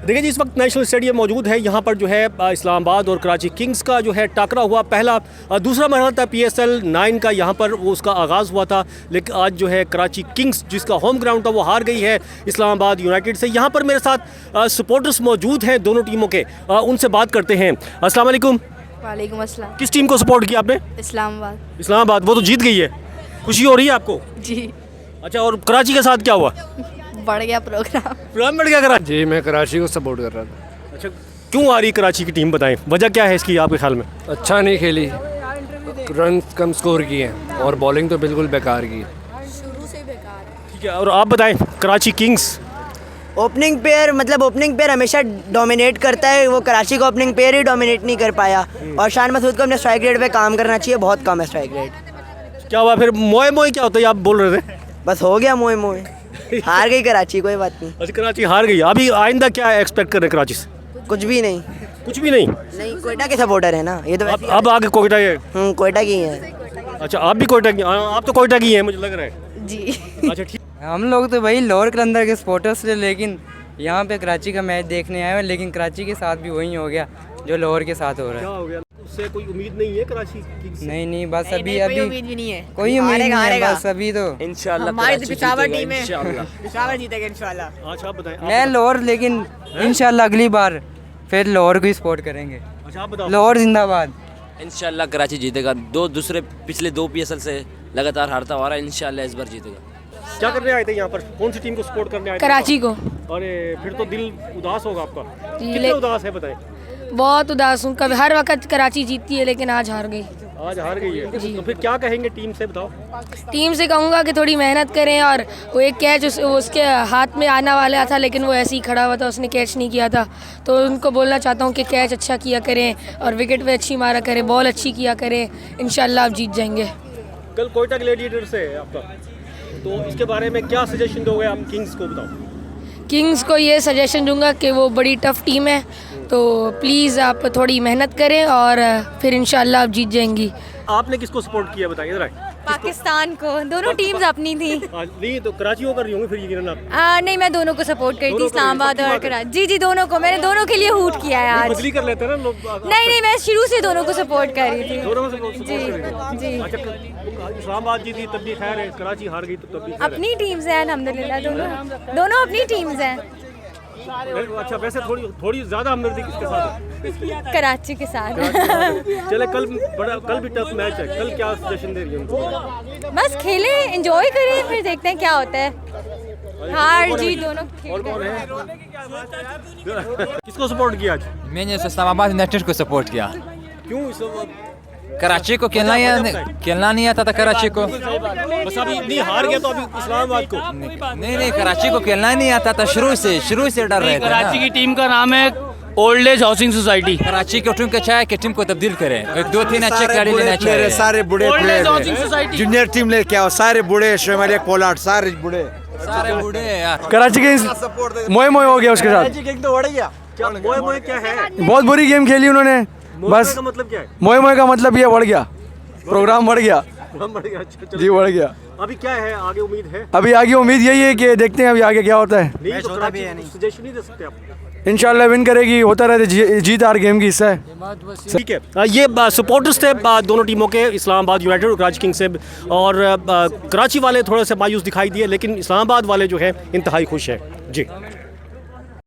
देखिए जी, इस वक्त नेशनल स्टेडियम मौजूद है। यहाँ पर जो है इस्लामाबाद और कराची किंग्स का जो है टाकरा हुआ। पहला दूसरा मरहला था PSL 9 का, यहाँ पर वो उसका आगाज़ हुआ था। लेकिन आज जो है कराची किंग्स जिसका होम ग्राउंड था वो हार गई है इस्लामाबाद यूनाइटेड से। यहाँ पर मेरे साथ सपोर्टर्स मौजूद हैं दोनों टीमों के, उनसे बात करते हैं। अस्सलाम वालेकुम। वालेकुम अस्सलाम। किस टीम को सपोर्ट किया आपने? इस्लामाबाद। इस्लामाबाद। वो तो जीत गई है, खुशी हो रही है आपको? जी। अच्छा, और कराची के साथ क्या हुआ? बढ़ गया प्रोग्राम बढ़ गया कराची। जी, मैं कराची को सपोर्ट कर रहा था। अच्छा, क्यों आ रही कराची की टीम, बताएं वजह क्या है इसकी आपके ख्याल में? अच्छा नहीं खेली, रन कम स्कोर किए और बॉलिंग तो बिल्कुल बेकार की। शुरू से बेकार है। ठीक है, और आप बताएं कराची किंग्स। ओपनिंग पेयर हमेशा डोमिनेट करता है, वो कराची का ओपनिंग पेयर ही डोमिनेट नहीं कर पाया। और शान मसूद को अपने स्ट्राइक रेट पे काम करना चाहिए, बहुत कम है स्ट्राइक रेट। क्या हुआ फिर? मोए मोए क्या होता है आप बोल रहे थे? बस हो गया मोए मोए, हार गई कराची, कोई बात नहीं। अच्छा, कराची हार गई। अभी आइंदा क्या एक्सपेक्ट कर रहे हैं कराची से? कुछ भी नहीं। कुछ भी नहीं। कोयटा के सपोर्टर है ना ये तो। अब आगे कोयटा है। कोयटा की है। अच्छा, आप भी कोयटा की? आप तो कोयटा की हैं मुझे लग रहा है। जी। अच्छा ठीक। हम लोग तो भाई लाहौर कलंदर के सपोर्टर्स थे, लेकिन यहाँ पे कराची का मैच देखने आए हैं। लेकिन कराची के साथ भी वही हो गया जो लाहौर के साथ हो रहा क्या है। हो गया? उससे कोई उम्मीद नहीं है कराची किंग्स से? नहीं बस अभी कोई उम्मीद भी नहीं है, कोई उम्मीद नहीं है, बस अभी तो इंशाल्लाह हमारी तो पिशावर टीम है, पिशावर जीतेगा इंशाल्लाह। अच्छा, आप बताएं। मैं लाहौर, लेकिन इंशाल्लाह अगली बार फिर लाहौर को ही सपोर्ट करेंगे। अच्छा, आप बताओ। लाहौर जिंदाबाद। इंशाल्लाह कराची जीतेगा। पिछले दो PSL से लगातार हारता हुआ रहा है, इंशाल्लाह इस बार जीतेगा। क्या करने आए थे यहाँ पर? कौन सी टीम को सपोर्ट करने आए थे? कराची को। अरे फिर तो दिल उदास होगा आपका। जी, कितना उदास है बताएं? बहुत उदास हूँ। कभी हर वक्त कराची जीतती है लेकिन आज हार गई। आज हार गई है तो फिर क्या कहेंगे टीम से, बताओ। टीम से कहूँगा कि थोड़ी मेहनत करें। और वो एक कैच उसके हाथ में आने वाला था लेकिन वो ऐसे ही खड़ा हुआ था, उसने कैच नहीं किया था। तो उनको बोलना चाहता हूँ कि कैच अच्छा किया करें और विकेट पे अच्छी मारा करें, बॉल अच्छी किया करें। इंशाल्लाह आप जीत जाएंगे। कल कोयटा ग्लैडिएटर्स से है आपका, तो इसके बारे में क्या सजेशन दोगे आप किंग्स को, बताओ। किंग्स को ये सजेशन दूंगा कि वो बड़ी टफ़ टीम है, तो प्लीज़ आप थोड़ी मेहनत करें और फिर इंशाल्लाह आप जीत जाएंगी। आपने किसको सपोर्ट किया बताइए जरा? पाकिस्तान को। दोनों टीम्स अपनी थी। नहीं तो कराची को कर रही होंगी फिर यकीनन आप। नहीं, मैं दोनों को सपोर्ट करी थी, इस्लामाबाद और कराची। जी, दोनों को मैंने दोनों के लिए हूट किया है आज। बदली कर लेते हैं ना लोग। नहीं, मैं शुरू से दोनों को सपोर्ट कर रही थी। दोनों को support जी करेंगे। जी। अच्छा, इस्लामाबाद जीती तब भी खैर है, कराची हार गई तो तब भी खैर है। अपनी टीम्स हैं अल्हम्दुलिल्लाह, दोनों अपनी टीम्स हैं। अच्छा, वैसे थोड़ी ज्यादा हमदर्दी किसके साथ है? कराची के साथ। चले, कल भी टफ मैच है, कल क्या सजेशन दे रही है उनको? बस खेले, एंजॉय करें, फिर देखते हैं क्या होता है। हार जी दोनों खेल। किसको सपोर्ट किया आज? मैंने इस्लामाबाद यूनाइटेड को सपोर्ट किया। क्यों? कराची को खेलना नहीं आता था कराची को। बस अभी नहीं हार गया तो अभी इस्लामाबाद को नहीं, कराची को खेलना नहीं आता था शुरू से डर रहे थे। कराची की टीम का नाम है old age housing society. Karachi की टीम को चाहे कि टीम को तब्दील करें, एक 2-3 अच्छे खिलाड़ी लेना चाहिए। सारे बुढ़े जूनियर टीम लेके आओ, सारे बुढ़े, शोएब पोलार्ड, सारे बुढ़े यार। कराची किंग्स मोए मोए हो गया उसके साथ। तो बढ़ गया। क्या मोए मोए क्या है? बहुत बुरी गेम खेली उन्होंने। बस का मतलब क्या है? मोए मोए का मतलब ये बढ़ गया, प्रोग्राम बढ़ गया। बढ़ गया। अच्छा, जी बढ़ गया। अभी क्या है आगे उम्मीद है? अभी आगे उम्मीद यही है कि देखते हैं अभी आगे क्या होता है। नहीं तो कराची सजेशन नहीं दे सकते आप? इंशाल्लाह विन करेगी, होता रहता जीत हार गेम की हिस्सा है। ठीक है, ये सपोर्टर्स थे दोनों टीमों के, इस्लामाबाद यूनाइटेड और कराची किंग्स से। और कराची वाले थोड़े से मायूस दिखाई दिए लेकिन इस्लामाबाद वाले जो है इंतहाई खुश है। जी।